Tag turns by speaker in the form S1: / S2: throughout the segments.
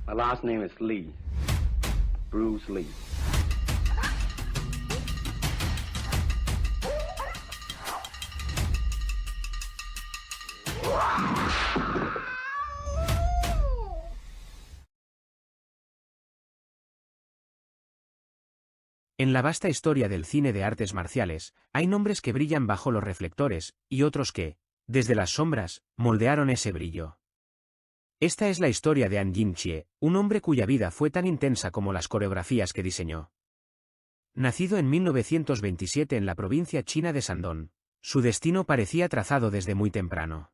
S1: My last name is Lee. Bruce Lee.
S2: En la vasta historia del cine de artes marciales, hay nombres que brillan bajo los reflectores, y otros que, desde las sombras, moldearon ese brillo. Esta es la historia de An Jin-chie, un hombre cuya vida fue tan intensa como las coreografías que diseñó. Nacido en 1927 en la provincia china de Shandong, su destino parecía trazado desde muy temprano.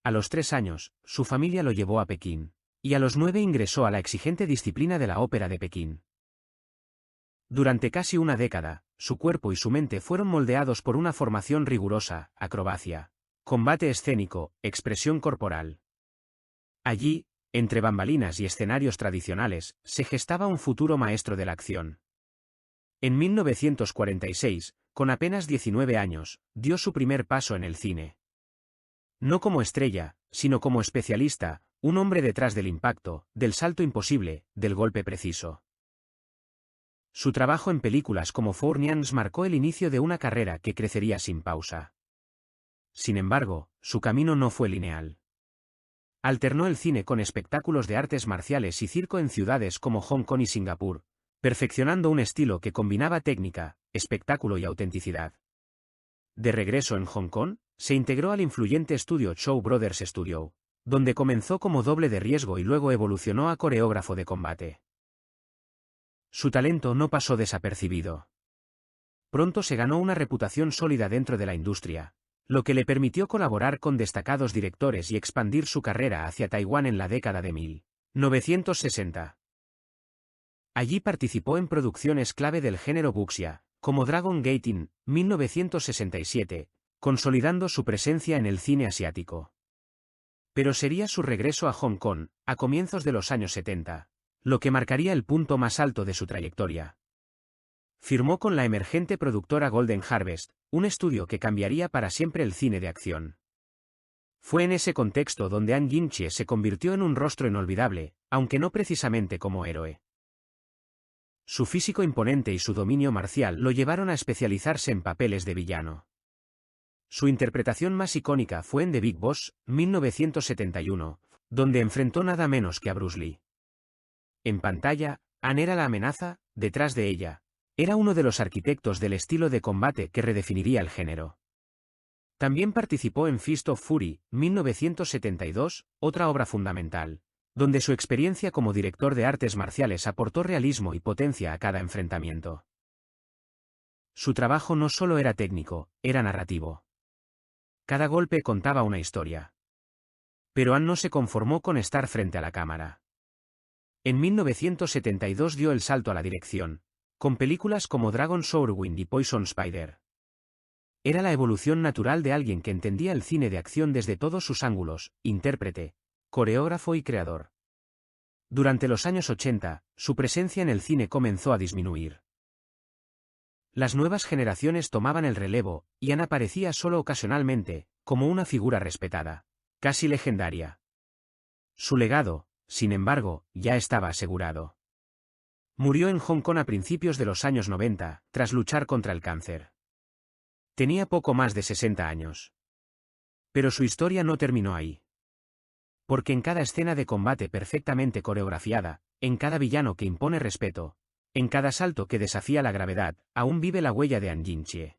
S2: A los 3 años, su familia lo llevó a Pekín, y a los 9 ingresó a la exigente disciplina de la ópera de Pekín. Durante casi una década, su cuerpo y su mente fueron moldeados por una formación rigurosa, acrobacia, combate escénico, expresión corporal. Allí, entre bambalinas y escenarios tradicionales, se gestaba un futuro maestro de la acción. En 1946, con apenas 19 años, dio su primer paso en el cine. No como estrella, sino como especialista, un hombre detrás del impacto, del salto imposible, del golpe preciso. Su trabajo en películas como Four Nians marcó el inicio de una carrera que crecería sin pausa. Sin embargo, su camino no fue lineal. Alternó el cine con espectáculos de artes marciales y circo en ciudades como Hong Kong y Singapur, perfeccionando un estilo que combinaba técnica, espectáculo y autenticidad. De regreso en Hong Kong, se integró al influyente estudio Shaw Brothers Studio, donde comenzó como doble de riesgo y luego evolucionó a coreógrafo de combate. Su talento no pasó desapercibido. Pronto se ganó una reputación sólida dentro de la industria, lo que le permitió colaborar con destacados directores y expandir su carrera hacia Taiwán en la década de 1960. Allí participó en producciones clave del género wuxia, como Dragon Gate in 1967, consolidando su presencia en el cine asiático. Pero sería su regreso a Hong Kong, a comienzos de los años 70, lo que marcaría el punto más alto de su trayectoria. Firmó con la emergente productora Golden Harvest, un estudio que cambiaría para siempre el cine de acción. Fue en ese contexto donde An Jin-chie se convirtió en un rostro inolvidable, aunque no precisamente como héroe. Su físico imponente y su dominio marcial lo llevaron a especializarse en papeles de villano. Su interpretación más icónica fue en The Big Boss, 1971, donde enfrentó nada menos que a Bruce Lee. En pantalla, An era la amenaza, detrás de ella. Era uno de los arquitectos del estilo de combate que redefiniría el género. También participó en Fist of Fury, 1972, otra obra fundamental, donde su experiencia como director de artes marciales aportó realismo y potencia a cada enfrentamiento. Su trabajo no solo era técnico, era narrativo. Cada golpe contaba una historia. Pero An no se conformó con estar frente a la cámara. En 1972 dio el salto a la dirección, con películas como Dragon Sourwind y Poison Spider. Era la evolución natural de alguien que entendía el cine de acción desde todos sus ángulos, intérprete, coreógrafo y creador. Durante los años 80, su presencia en el cine comenzó a disminuir. Las nuevas generaciones tomaban el relevo, y An aparecía solo ocasionalmente, como una figura respetada, casi legendaria. Su legado, sin embargo, ya estaba asegurado. Murió en Hong Kong a principios de los años 90, tras luchar contra el cáncer. Tenía poco más de 60 años. Pero su historia no terminó ahí. Porque en cada escena de combate perfectamente coreografiada, en cada villano que impone respeto, en cada salto que desafía la gravedad, aún vive la huella de An Jin-chie.